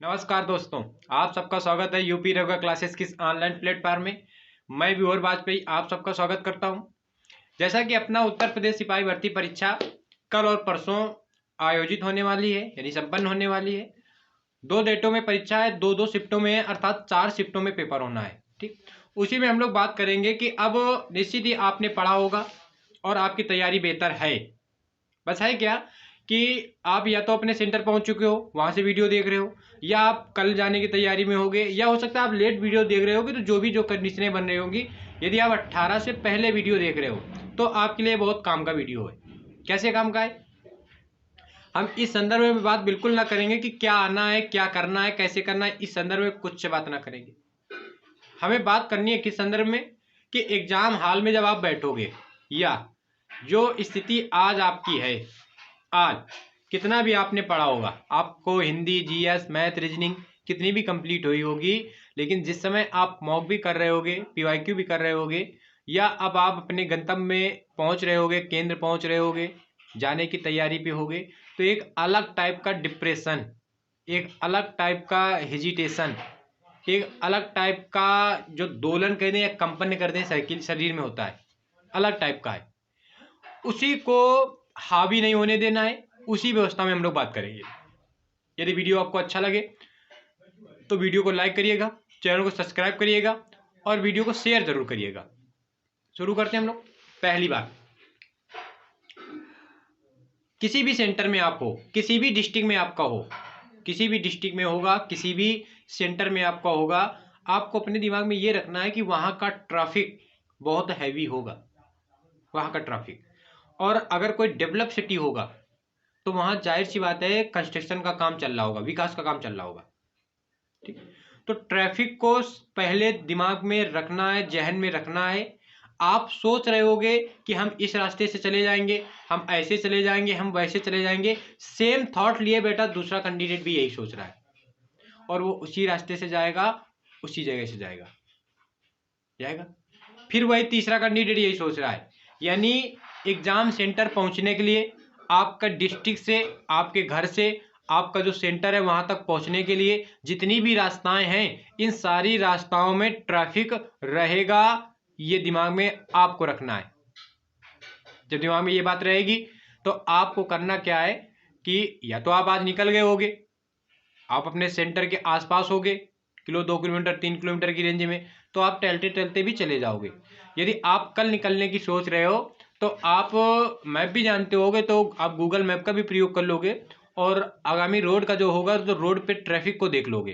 नमस्कार दोस्तों, आप सबका स्वागत है यूपी रेगुलर क्लासेस की ऑनलाइन प्लेटफॉर्म में। मैं विभोर वाजपेयी आप सबका स्वागत करता हूं। जैसा कि अपना उत्तर प्रदेश सिपाही भर्ती परीक्षा कल और परसों आयोजित होने वाली है, यानी संपन्न होने वाली है। 2 डेटों में परीक्षा है, दो दो शिफ्टों में है, अर्थात 4 शिफ्टों में पेपर होना है। ठीक, उसी में हम लोग बात करेंगे कि अब निश्चित ही आपने पढ़ा होगा और आपकी तैयारी बेहतर है। बस है क्या कि आप या तो अपने सेंटर पहुंच चुके हो, वहां से वीडियो देख रहे हो, या आप कल जाने की तैयारी में होगे, या हो सकता है आप लेट वीडियो देख रहे होगे। तो जो कंडीशनें बन रही होंगी, यदि आप 18 से पहले वीडियो देख रहे हो तो आपके लिए बहुत काम का वीडियो है। कैसे काम का है, हम इस संदर्भ में बात बिल्कुल ना करेंगे कि क्या आना है, क्या करना है, कैसे करना है। इस संदर्भ में कुछ से बात ना करेंगे। हमें बात करनी है किस संदर्भ में कि एग्जाम हॉल में जब आप बैठोगे, या जो स्थिति आज आपकी है, आज कितना भी आपने पढ़ा होगा, आपको हिंदी, जीएस, मैथ, रीजनिंग कितनी भी कंप्लीट हुई होगी, लेकिन जिस समय आप मॉक भी कर रहे होगे, पीवाईक्यू भी कर रहे होगे, या अब आप अपने गंतव्य में पहुंच रहे होगे, केंद्र पहुंच रहे होगे, जाने की तैयारी पे होगे, तो एक अलग टाइप का डिप्रेशन, एक अलग टाइप का हेजिटेशन, एक अलग टाइप का जो दोलन कर दें या कंपन कर दें शरीर में होता है, अलग टाइप का है। उसी को हावी नहीं होने देना है, उसी व्यवस्था में हम लोग बात करेंगे। यदि वीडियो आपको अच्छा लगे तो वीडियो को लाइक करिएगा, चैनल को सब्सक्राइब करिएगा और वीडियो को शेयर जरूर करिएगा। शुरू करते हैं हम लोग। पहली बात, किसी भी सेंटर में आप हो, किसी भी डिस्ट्रिक्ट में आपका हो, किसी भी डिस्ट्रिक्ट में होगा, किसी भी सेंटर में आपका होगा, आपको अपने दिमाग में ये रखना है कि वहां का ट्रैफिक बहुत हैवी होगा, वहां का ट्रैफिक। और अगर कोई डेवलप सिटी होगा तो वहां जाहिर सी बात है कंस्ट्रक्शन का काम चल रहा होगा, विकास का काम चल रहा होगा। ठीक, तो ट्रैफिक को पहले दिमाग में रखना है, जहन में रखना है। आप सोच रहे होगे कि हम इस रास्ते से चले जाएंगे, हम ऐसे चले जाएंगे, हम वैसे चले जाएंगे। सेम थॉट लिए बेटा दूसरा कैंडिडेट भी यही सोच रहा है, और वो उसी रास्ते से जाएगा, उसी जगह से जाएगा जाएगा। फिर वही तीसरा कैंडिडेट यही सोच रहा है। यानी एग्जाम सेंटर पहुंचने के लिए आपका डिस्ट्रिक्ट से, आपके घर से, आपका जो सेंटर है वहां तक पहुंचने के लिए जितनी भी रास्ताएं हैं, इन सारी रास्ताओं में ट्रैफिक रहेगा। ये दिमाग में आपको रखना है। जब दिमाग में ये बात रहेगी तो आपको करना क्या है कि या तो आप आज निकल गए होगे, आप अपने सेंटर के आसपास होगे, 2 किलोमीटर 3 किलोमीटर की रेंज में, तो आप टहलते टहलते भी चले जाओगे। यदि आप कल निकलने की सोच रहे हो तो आप मैप भी जानते होगे, तो आप गूगल मैप का भी प्रयोग कर लोगे, और आगामी रोड का जो होगा तो रोड पे ट्रैफिक को देख लोगे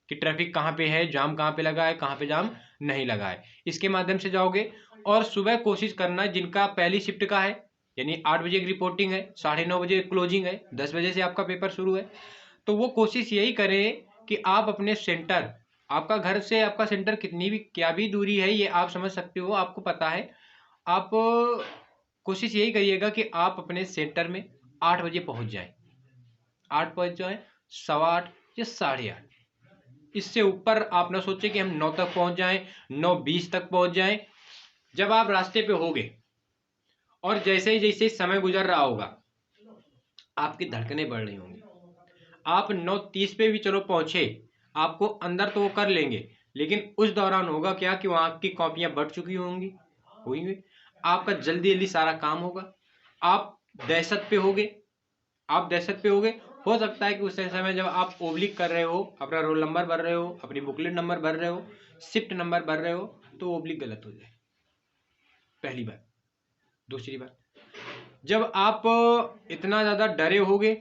कि ट्रैफिक कहाँ पे है, जाम कहाँ पे लगा है, कहाँ पे जाम नहीं लगा है। इसके माध्यम से जाओगे। और सुबह कोशिश करना, जिनका पहली शिफ्ट का है, यानी 8 बजे की रिपोर्टिंग है, 9:30 बजे क्लोजिंग है, 10 बजे से आपका पेपर शुरू है, तो वो कोशिश यही करें कि आप अपने सेंटर, आपका घर से आपका सेंटर कितनी भी क्या भी दूरी है ये आप समझ सकते हो, आपको पता है। आप कोशिश यही करिएगा कि आप अपने सेंटर में 8 बजे पहुंच जाएं, 8 पहुंच जाएं, 8:15 या 8:30। इससे ऊपर आप ना सोचें कि हम 9 तक पहुंच जाएं, 9:20 तक पहुंच जाएं। जब आप रास्ते पे होगे और जैसे ही जैसे समय गुजर रहा होगा, आपकी धड़कनें बढ़ रही होंगी। आप 9:30 पे भी चलो पहुंचे, आपको अंदर तो वो कर लेंगे, लेकिन उस दौरान होगा क्या कि वहां की कॉपियां बढ़ चुकी होंगी, होंगी। आपका जल्दी जल्दी सारा काम होगा, आप दहशत पे होगे, आप दहशत पे होगे। हो सकता है कि उस समय जब आप ओब्लिक कर रहे हो, अपना रोल नंबर भर रहे हो, अपनी बुकलेट नंबर भर रहे हो, शिफ्ट नंबर भर रहे हो, तो ओब्लिक गलत हो जाए, पहली बात। दूसरी बात, जब आप इतना ज़्यादा डरे होगे,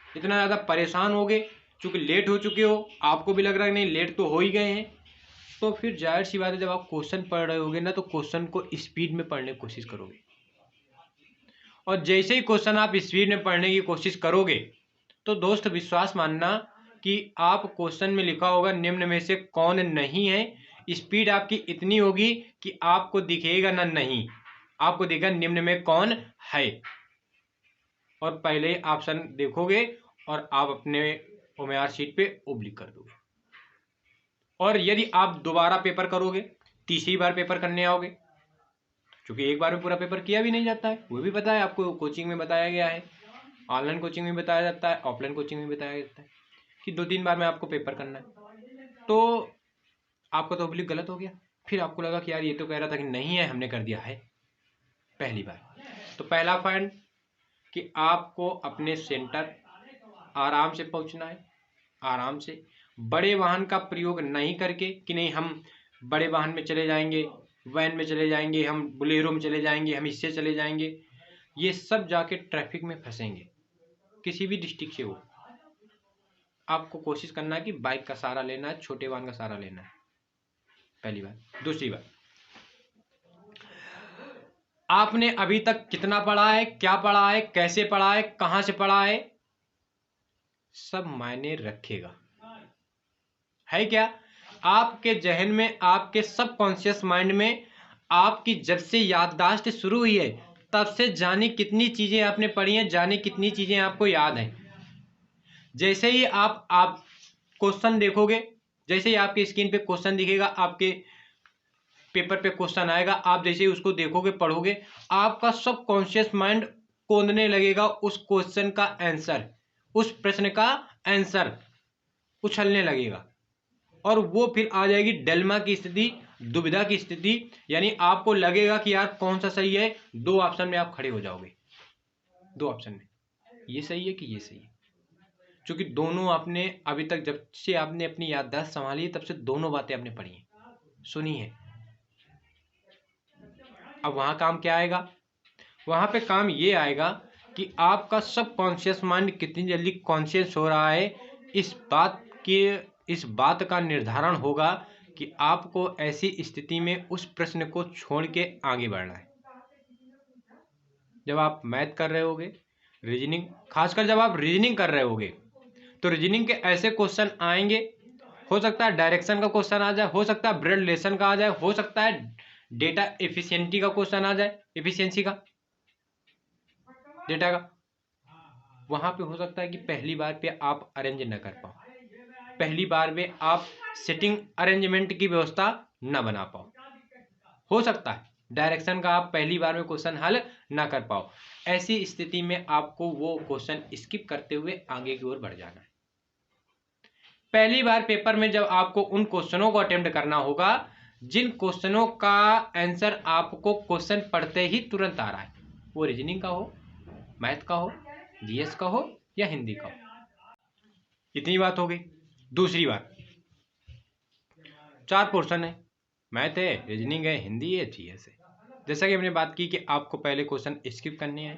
इतना ज़्यादा परेशान होगे, चूंकि लेट हो चुके हो, आपको भी लग रहा है नहीं लेट तो हो ही गए हैं, तो फिर जाहिर सी बात है जब आप क्वेश्चन पढ़ रहे होगे ना, तो क्वेश्चन को स्पीड में पढ़ने की कोशिश करोगे। और जैसे ही क्वेश्चन आप स्पीड में पढ़ने की कोशिश करोगे, तो दोस्त विश्वास मानना कि आप क्वेश्चन में लिखा होगा निम्न में से कौन नहीं है, स्पीड आपकी इतनी होगी कि आपको दिखेगा ना नहीं, आपको दिखेगा निम्न में कौन है, और पहले ऑप्शन देखोगे और आप अपने उम्मीदवार शीट पे ओब्लिक कर दोगे। और यदि आप दोबारा पेपर करोगे, तीसरी बार पेपर करने आओगे, क्योंकि एक बार में पूरा पेपर किया भी नहीं जाता है, वो भी पता है आपको, कोचिंग में बताया गया है, ऑनलाइन कोचिंग में बताया जाता है, ऑफलाइन कोचिंग में बताया जाता है। कि 2-3 बार में आपको पेपर करना है, तो आपका तो ओब्लिक गलत हो गया। फिर आपको लगा कि यार ये तो कह रहा था कि नहीं है, हमने कर दिया है पहली बार। तो पहला पॉइंट कि आपको अपने सेंटर आराम से पहुंचना है, आराम से, बड़े वाहन का प्रयोग नहीं करके कि नहीं हम बड़े वाहन में चले जाएंगे, वैन में चले जाएंगे, हम बोलेरो में चले जाएंगे, हम इससे चले जाएंगे, ये सब जाके ट्रैफिक में फंसेंगे। किसी भी डिस्ट्रिक्ट से हो, आपको कोशिश करना है कि बाइक का सहारा लेना है, छोटे वाहन का सहारा लेना है, पहली बात। दूसरी बात, आपने अभी तक कितना पढ़ा है, क्या पढ़ा है, कैसे पढ़ा है, कहां से पढ़ा है, सब मायने रखेगा, है क्या? आपके जहन में, आपके सबकॉन्शियस माइंड में, आपकी जब से याददाश्त शुरू हुई है तब से जाने कितनी चीजें आपने पढ़ी हैं, जाने कितनी चीजें आपको याद हैं। जैसे ही आप क्वेश्चन देखोगे, जैसे ही आपकी स्क्रीन पे क्वेश्चन दिखेगा, आपके पेपर पे क्वेश्चन आएगा, आप जैसे ही उसको देखोगे, पढ़ोगे, आपका सबकॉन्शियस माइंड खोदने लगेगा उस क्वेश्चन का आंसर, उस प्रश्न का आंसर उछलने लगेगा, और वो फिर आ जाएगी डिलेमा की स्थिति, दुविधा की स्थिति। यानी आपको लगेगा कि यार कौन सा सही है, दो ऑप्शन में आप खड़े हो जाओगे, दो ऑप्शन में, ये सही है कि ये सही है, क्योंकि दोनों आपने अभी तक, जब से आपने अपनी याददाश्त संभाली है तब से दोनों बातें आपने पढ़ी हैं, सुनी है। अब वहां काम क्या आएगा? वहां पे काम ये आएगा कि आपका सबकॉन्शियस माइंड कितनी जल्दी कॉन्शियस हो रहा है, इस बात का निर्धारण होगा कि आपको ऐसी स्थिति में उस प्रश्न को छोड़ के आगे बढ़ना है। जब आप मैथ कर रहे होगे, रीजनिंग, खासकर जब आप रीजनिंग कर रहे होगे, तो रीजनिंग के ऐसे क्वेश्चन आएंगे, हो सकता है डायरेक्शन का क्वेश्चन आ जाए, हो सकता है ब्लड रिलेशन का आ जाए, हो सकता है डेटा एफिशिएंसी का क्वेश्चन आ जाए, एफिशिएंसी का, डेटा का। वहां पे हो सकता है कि पहली बार पे आप अरेंज न कर पाओ, पहली बार में आप सेटिंग अरेंजमेंट की व्यवस्था न बना पाओ, हो सकता है डायरेक्शन का आप पहली बार में क्वेश्चन हल ना कर पाओ। ऐसी स्थिति में आपको वो क्वेश्चन स्किप करते हुए आगे की ओर बढ़ जाना है। पहली बार पेपर में जब आपको उन क्वेश्चनों को अटेम्प्ट करना होगा जिन क्वेश्चनों का आंसर आपको क्वेश्चन पढ़ते ही तुरंत आ रहा है, वो रीजनिंग का हो, मैथ का हो, जीएस का हो या हिंदी का हो। इतनी बात हो गई। दूसरी बात, 4 पोर्शन है, मैथ है, रीजनिंग है, हिंदी है, जीएस है। जैसा कि हमने बात की कि आपको पहले क्वेश्चन स्किप करने हैं,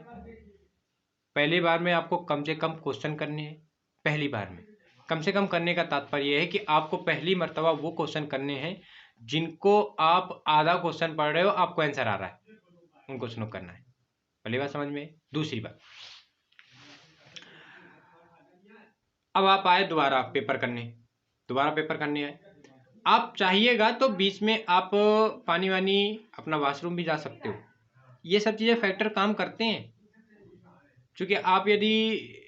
पहली बार में आपको कम से कम क्वेश्चन करने हैं। पहली बार में कम से कम करने का तात्पर्य है कि आपको पहली मर्तबा वो क्वेश्चन करने हैं जिनको आप आधा क्वेश्चन पढ़ रहे हो, आपको आंसर आ रहा है, उन क्वेश्चनों को करना है। पहली बात समझ में। दूसरी बात, अब आप आए दोबारा पेपर करने आए, आप चाहिएगा तो बीच में आप पानी वानी, अपना वॉशरूम भी जा सकते हो, ये सब चीज़ें फैक्टर काम करते हैं। क्योंकि आप यदि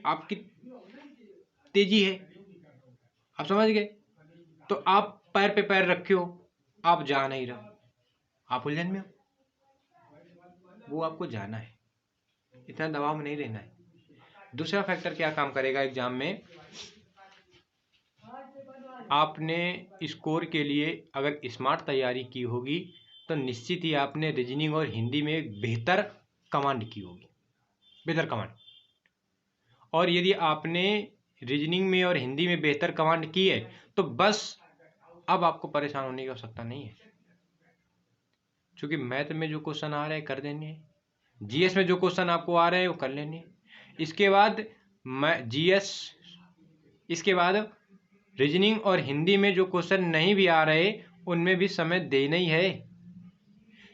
आपकी तेजी है, आप समझ गए, तो आप पैर पे पैर रखे हो, आप जा नहीं रहे, आप उलझन में हो, वो आपको जाना है, इतना दबाव में नहीं रहना है। दूसरा फैक्टर क्या काम करेगा एग्जाम में, आपने स्कोर के लिए अगर स्मार्ट तैयारी की होगी तो निश्चित ही आपने रीजनिंग और हिंदी में बेहतर कमांड की होगी, बेहतर कमांड। और यदि आपने रीजनिंग में और हिंदी में बेहतर कमांड की है तो बस अब आपको परेशान होने की आवश्यकता नहीं है, क्योंकि मैथ में जो क्वेश्चन आ रहे हैं कर देने हैं, जीएस में जो क्वेश्चन आपको आ रहे हैं वो कर लेने हैं, इसके बाद जीएस, इसके बाद रीजनिंग और हिंदी में जो क्वेश्चन नहीं भी आ रहे उनमें भी समय देना ही है,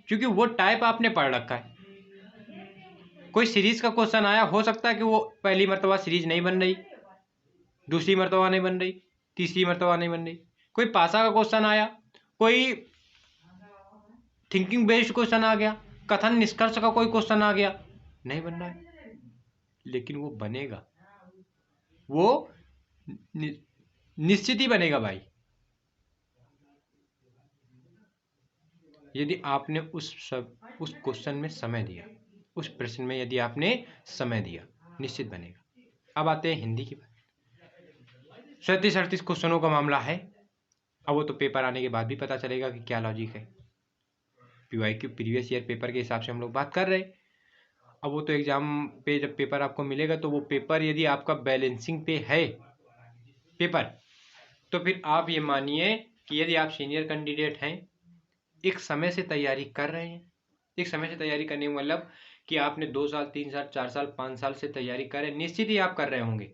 क्योंकि वो टाइप आपने पढ़ रखा है। कोई सीरीज का क्वेश्चन आया, हो सकता है कि वो पहली मर्तबा सीरीज नहीं बन रही, दूसरी मर्तबा नहीं बन रही, तीसरी मर्तबा नहीं बन रही। कोई पासा का क्वेश्चन आया, कोई थिंकिंग बेस्ड क्वेश्चन आ गया, कथन निष्कर्ष का कोई क्वेश्चन आ गया, नहीं बन रहा है, लेकिन वो बनेगा, वो निश्चित ही बनेगा भाई, यदि आपने उस क्वेश्चन में समय दिया, उस प्रश्न में यदि आपने समय दिया, निश्चित बनेगा। अब आते हैं हिंदी की बात। 37-38 क्वेश्चनों का मामला है। अब वो तो पेपर आने के बाद भी पता चलेगा कि क्या लॉजिक है। PYQ प्रीवियस ईयर पेपर के हिसाब से हम लोग बात कर रहे हैं। अब वो तो एग्जाम पे जब पेपर आपको मिलेगा तो वो पेपर यदि आपका बैलेंसिंग पे है पेपर, तो फिर आप ये मानिए कि यदि आप सीनियर कैंडिडेट हैं, एक समय से तैयारी कर रहे हैं, एक समय से तैयारी करने का मतलब कि आपने 2 साल 3 साल 4 साल 5 साल से तैयारी कर रहे हैं, निश्चित ही आप कर रहे होंगे।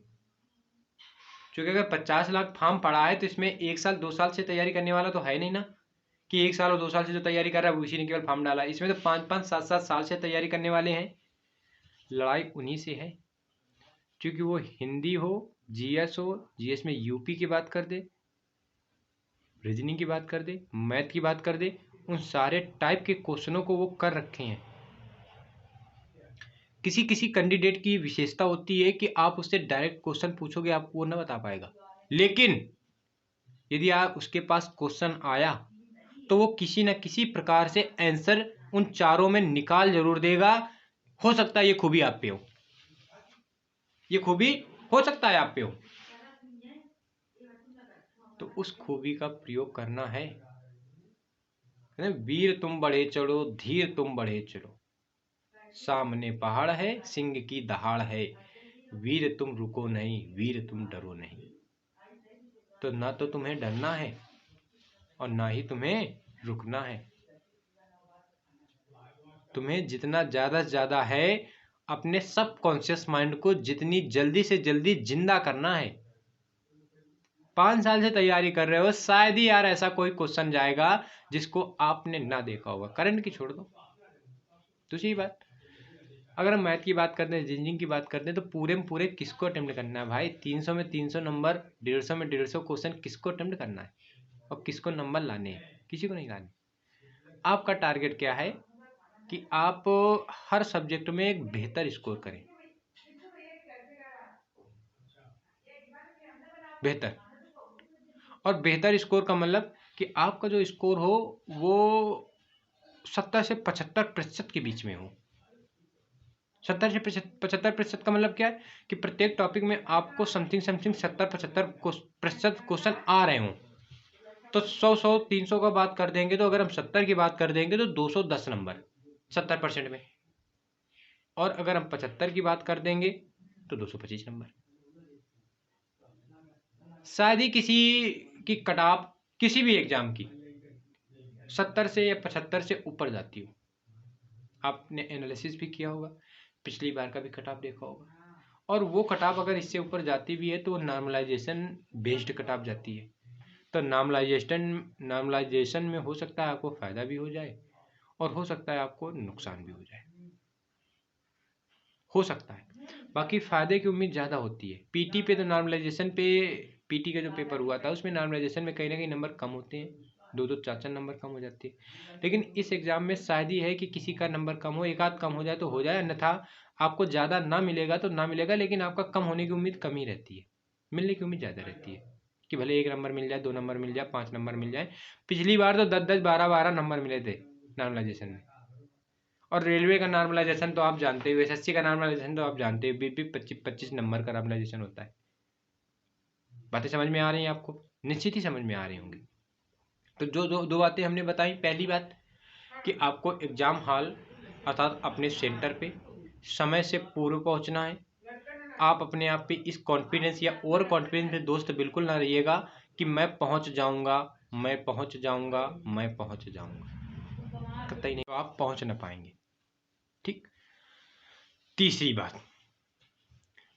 क्योंकि अगर 50 लाख फॉर्म पड़ा है तो इसमें 1 साल 2 साल से तैयारी करने वाला तो है नहीं ना, कि 1 साल और 2 साल से जो तैयारी कर रहा है उसी ने केवल फॉर्म डाला। इसमें तो 5-5 7-7 साल से तैयारी करने वाले हैं। लड़ाई उन्हीं से है, क्योंकि वो हिंदी हो, GS हो, GS में UP की बात कर दे, रीजनिंग की बात कर दे, मैथ की बात कर दे, उन सारे टाइप के क्वेश्चनों को वो कर रखे हैं। किसी किसी कैंडिडेट की विशेषता होती है कि आप उससे डायरेक्ट क्वेश्चन पूछोगे आपको वो ना बता पाएगा, लेकिन यदि आप उसके पास क्वेश्चन आया तो वो किसी न किसी प्रकार से आंसर उन चारों में निकाल जरूर देगा। हो सकता है ये खूबी आप पे हो, ये खूबी हो सकता है आप पे हो, तो उस खूबी का प्रयोग करना है। वीर तुम बढ़े चढ़ो, धीर तुम बढ़े चलो, सामने पहाड़ है, सिंह की दहाड़ है, वीर तुम रुको नहीं, वीर तुम डरो नहीं। तो ना तो तुम्हें डरना है और ना ही तुम्हें रुकना है। तुम्हें जितना ज्यादा से ज्यादा है अपने सबकॉन्शियस माइंड को जितनी जल्दी से जल्दी जिंदा करना है। 5 साल से तैयारी कर रहे हो, शायद ही यार ऐसा कोई क्वेश्चन जाएगा जिसको आपने ना देखा होगा। करंट की छोड़ दो, दूसरी बात, अगर हम मैथ की बात करते हैं, इंजीनियरिंग की बात करते हैं, तो पूरे में पूरे किसको अटेम्प्ट करना है भाई? 300 में 300 नंबर, 150 में 150 क्वेश्चन किसको अटेम्प्ट करना है और किसको नंबर लाने हैं? किसी को नहीं लाने। आपका टारगेट क्या है कि आप हर सब्जेक्ट में एक बेहतर स्कोर करें, बेहतर। और बेहतर स्कोर का मतलब कि आपका जो स्कोर हो वो 70 से 75% के बीच में हो। 70 से 75% का मतलब क्या है कि प्रत्येक टॉपिक में आपको समथिंग 70-75% क्वेश्चन आ रहे हों। तो 100 300 का बात कर देंगे, तो अगर हम 70 की बात कर देंगे तो 210 नंबर 70% में, और अगर हम 75 की बात कर देंगे तो 225 नंबर। शायद ही किसी की कट ऑफ किसी भी एग्जाम की 70 से या 75 से ऊपर जाती हो। आपने एनालिसिस भी किया होगा, पिछली बार का भी कट ऑफ देखा होगा, और वो कट ऑफ अगर इससे ऊपर जाती भी है तो नॉर्मलाइजेशन बेस्ड कट ऑफ जाती है। तो नॉर्मलाइजेशन में हो सकता है आपको फायदा भी हो जाए और हो सकता है आपको नुकसान भी हो जाए, हो सकता है। बाकी फायदे की उम्मीद ज़्यादा होती है। पीटी पे तो नॉर्मलाइजेशन पे, पीटी का जो पेपर हुआ था उसमें नॉर्मलाइजेशन में कहीं ना कहीं नंबर कम होते हैं, 2-2 4-4 नंबर कम हो जाते हैं। लेकिन इस एग्जाम में शायद ही है कि किसी का नंबर कम हो, एक आध कम हो जाए तो हो जाए, अन्यथा आपको ज़्यादा ना मिलेगा तो ना मिलेगा, लेकिन आपका कम होने की उम्मीद कम ही रहती है, मिलने की उम्मीद ज़्यादा रहती है कि भले 1 नंबर मिल जाए, 2 नंबर मिल जाए, 5 नंबर मिल जाए। पिछली बार तो 10-10 12-12 नंबर मिले थे नॉर्मलाइजेशन में। और रेलवे का नॉर्मलाइजेशन तो आप जानते हो, SSC का नॉर्मलाइजेशन तो आप जानते हो, 20-25 नंबर का नॉर्मलाइजेशन होता है। बातें समझ में आ रही हैं आपको? निश्चित ही समझ में आ रही होंगी। तो जो दो बातें हमने बताई, पहली बात कि आपको एग्जाम हॉल अर्थात अपने सेंटर पे समय से पूर्व पहुंचना है। आप अपने आप पे इस कॉन्फिडेंस या ओवर कॉन्फिडेंस में दोस्त बिल्कुल ना रहिएगा कि मैं पहुंच जाऊंगा, मैं पहुंच जाऊंगा, मैं पहुंच जाऊंगा, कतई नहीं, तो आप पहुंच ना पाएंगे। ठीक। तीसरी बात,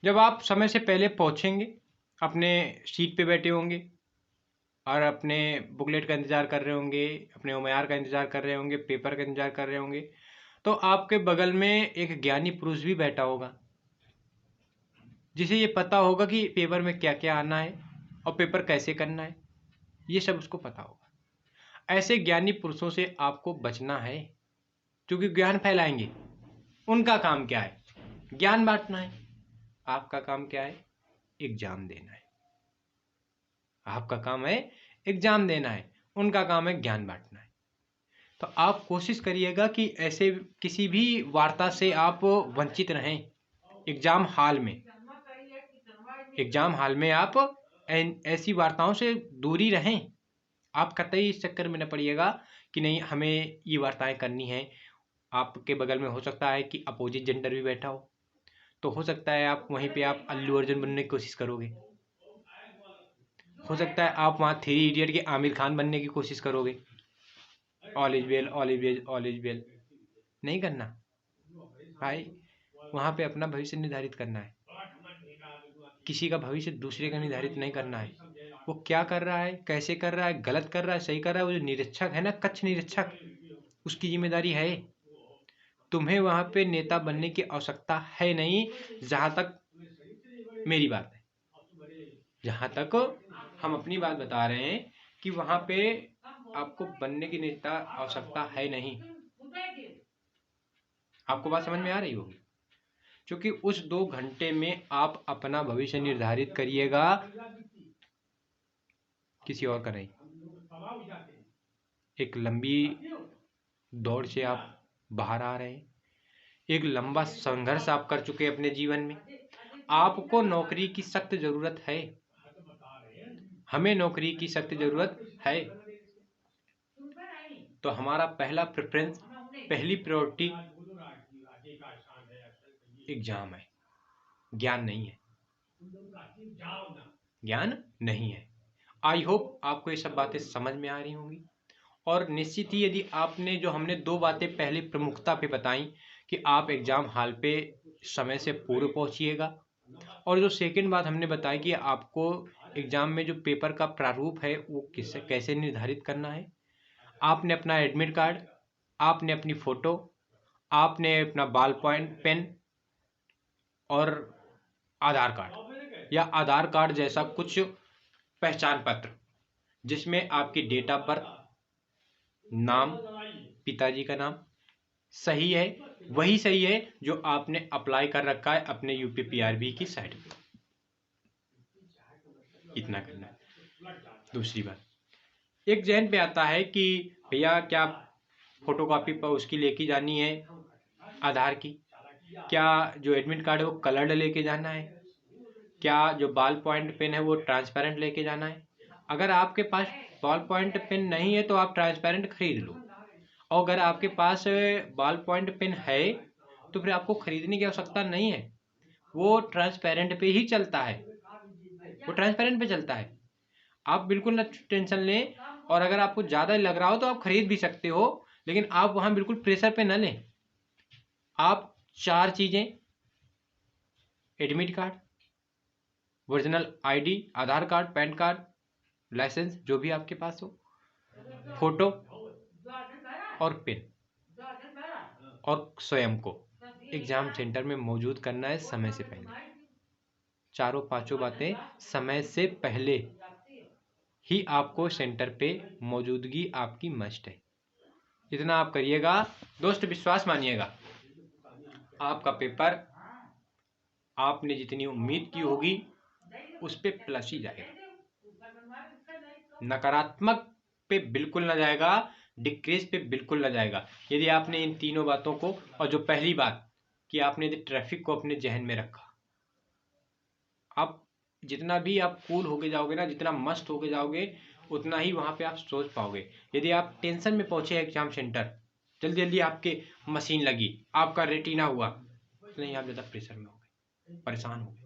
जब आप समय से पहले पहुंचेंगे, अपने सीट पे बैठे होंगे और अपने बुकलेट का इंतज़ार कर रहे होंगे, अपने उम्मीदवार का इंतज़ार कर रहे होंगे, पेपर का इंतज़ार कर रहे होंगे, तो आपके बगल में एक ज्ञानी पुरुष भी बैठा होगा जिसे ये पता होगा कि पेपर में क्या क्या आना है और पेपर कैसे करना है, ये सब उसको पता होगा। ऐसे ज्ञानी पुरुषों से आपको बचना है, क्योंकि ज्ञान फैलाएंगे। उनका काम क्या है? ज्ञान बांटना है। आपका काम क्या है? एग्जाम देना है। आपका काम है एग्जाम देना है, उनका काम है ज्ञान बांटना है। तो आप कोशिश करिएगा कि ऐसे किसी भी वार्ता से आप वंचित रहें एग्जाम हॉल में। एग्जाम हॉल में आप ऐसी वार्ताओं से दूरी रहें। आप कतई इस चक्कर में न पड़िएगा कि नहीं हमें ये वार्ताएं करनी है। आपके बगल में हो सकता है कि अपोजिट जेंडर भी बैठा हो, तो हो सकता है आप वहीं पे आप अल्लू अर्जुन बनने की कोशिश करोगे। हो सकता है आप वहाँ 3 इडियट के आमिर खान बनने की कोशिश करोगे। All is well, all is well, all is well नहीं करना भाई। वहाँ पे अपना भविष्य निर्धारित करना है, किसी का भविष्य दूसरे का निर्धारित नहीं करना है। वो क्या कर रहा है, कैसे कर रहा है, गलत कर रहा है, सही कर रहा है, वो जो निरीक्षक है ना, कक्ष निरीक्षक, उसकी जिम्मेदारी है। तुम्हें वहाँ पे नेता बनने की आवश्यकता है नहीं, जहाँ तक मेरी बात है, जहाँ तक हम अपनी बात बता रहे हैं कि वहाँ पे आपको बनने की नेता आवश्यकता है नहीं। आपको बात समझ में आ रही होगी, क्योंकि उस 2 घंटे में आप अपना भविष्य निर्धारित करिएगा, किसी और का नहीं। एक लंबी दौड़ से आप बाहर आ रहे हैं, एक लंबा संघर्ष आप कर चुके अपने जीवन में। आपको नौकरी की सख्त जरूरत है, हमें नौकरी की सख्त जरूरत है। तो हमारा पहला प्रेफरेंस, पहली प्रायोरिटी एग्जाम है, ज्ञान नहीं है, ज्ञान नहीं है। आई होप आपको ये सब बातें समझ में आ रही होंगी। और निश्चित ही यदि आपने जो हमने 2 बातें पहले प्रमुखता पे बताई कि आप एग्जाम हॉल पे समय से पूर्व पहुंचिएगा, और जो सेकंड बात हमने बताई कि आपको एग्जाम में जो पेपर का प्रारूप है वो किससे कैसे निर्धारित करना है। आपने अपना एडमिट कार्ड, आपने अपनी फोटो, आपने अपना बॉल पॉइंट पेन और आधार कार्ड या आधार कार्ड जैसा कुछ पहचान पत्र, जिसमें आपकी डेट ऑफ बर्थ, नाम, पिताजी का नाम सही है, वही सही है जो आपने अप्लाई कर रखा है अपने यूपीपीआरबी की साइट पे। इतना करना है। दूसरी बात, एक जहन पे आता है कि भैया क्या फोटोकॉपी पर उसकी लेके जानी है आधार की, क्या जो एडमिट कार्ड है वो कलर्ड लेके जाना है, क्या जो बॉल पॉइंट पेन है वो ट्रांसपेरेंट लेके जाना है। अगर आपके पास बॉल पॉइंट पेन नहीं है तो आप ट्रांसपेरेंट खरीद लो, और अगर आपके पास बॉल पॉइंट पेन है तो फिर आपको खरीदने की आवश्यकता नहीं है, वो ट्रांसपेरेंट पे ही चलता है, वो ट्रांसपेरेंट पे चलता है। आप बिल्कुल ना टेंशन लें, और अगर आपको ज़्यादा लग रहा हो तो आप खरीद भी सकते हो, लेकिन आप वहाँ बिल्कुल प्रेशर पे ना लें। आप 4 चीज़ें, एडमिट कार्ड, ओरिजिनल आईडी, आधार कार्ड, पैन कार्ड, लाइसेंस जो भी आपके पास हो, फोटो और पेन, और स्वयं को एग्जाम सेंटर में मौजूद करना है समय से पहले। 4-5 बातें समय से पहले ही आपको सेंटर पे मौजूदगी आपकी मस्ट है। इतना आप करिएगा दोस्त, विश्वास मानिएगा, आपका पेपर आपने जितनी उम्मीद की होगी उस पे प्लस ही जाएगा, नकारात्मक पे बिल्कुल ना जाएगा, डिक्रीज पे बिल्कुल ना जाएगा। यदि आपने इन तीनों बातों को, और जो पहली बात कि आपने यदि ट्रैफिक को अपने जहन में रखा, आप जितना भी आप कूल होके जाओगे ना, जितना मस्त होके जाओगे, उतना ही वहाँ पे आप सोच पाओगे। यदि आप टेंशन में पहुंचे एग्जाम सेंटर, जल्दी जल्दी आपके मशीन लगी, आपका रेटिना हुआ, नहीं आप ज़्यादा प्रेशर में हो गए, परेशान हो गए,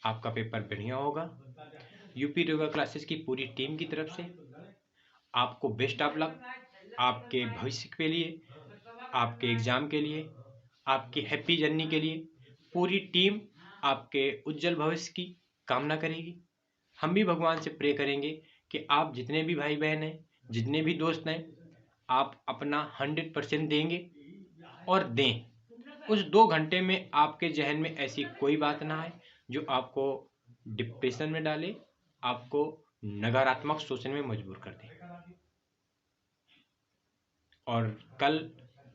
आपका पेपर बढ़िया होगा। यूपी योगा क्लासेस की पूरी टीम की तरफ से आपको बेस्ट ऑफ लक, आपके भविष्य के लिए, आपके एग्जाम के लिए, आपकी हैप्पी जर्नी के लिए पूरी टीम आपके उज्जवल भविष्य की कामना करेगी। हम भी भगवान से प्रे करेंगे कि आप जितने भी भाई बहन हैं, जितने भी दोस्त हैं, आप अपना 100% देंगे, और दें। उस 2 घंटे में आपके जहन में ऐसी कोई बात ना आए जो आपको डिप्रेशन में डाले, आपको नकारात्मक सोचने में मजबूर कर दे। और कल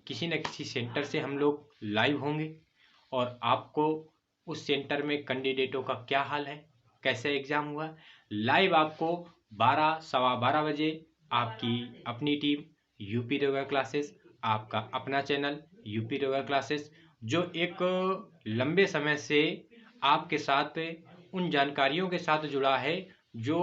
किसी न किसी सेंटर से हम लोग लाइव होंगे, और आपको उस सेंटर में कैंडिडेटों का क्या हाल है, कैसे एग्ज़ाम हुआ, लाइव आपको 12-12:15 बजे आपकी अपनी टीम यूपी योगा क्लासेस, आपका अपना चैनल यूपी योगा क्लासेस, जो एक लंबे समय से आपके साथ उन जानकारियों के साथ जुड़ा है जो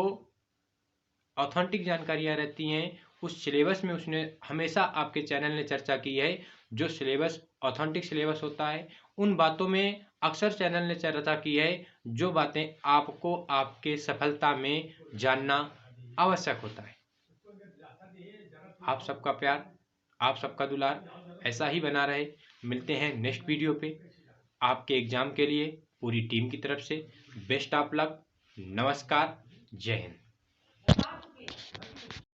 ऑथेंटिक जानकारियाँ रहती हैं। उस सिलेबस में उसने हमेशा आपके चैनल ने चर्चा की है। जो सिलेबस ऑथेंटिक सिलेबस होता है, उन बातों में अक्सर चैनल ने चर्चा की है जो बातें आपको आपके सफलता में जानना आवश्यक होता है। आप सबका प्यार, आप सबका दुलार ऐसा ही बना रहे। मिलते हैं नेक्स्ट वीडियो पे। आपके एग्जाम के लिए पूरी टीम की तरफ से बेस्ट ऑफ लक। नमस्कार, जय हिंद।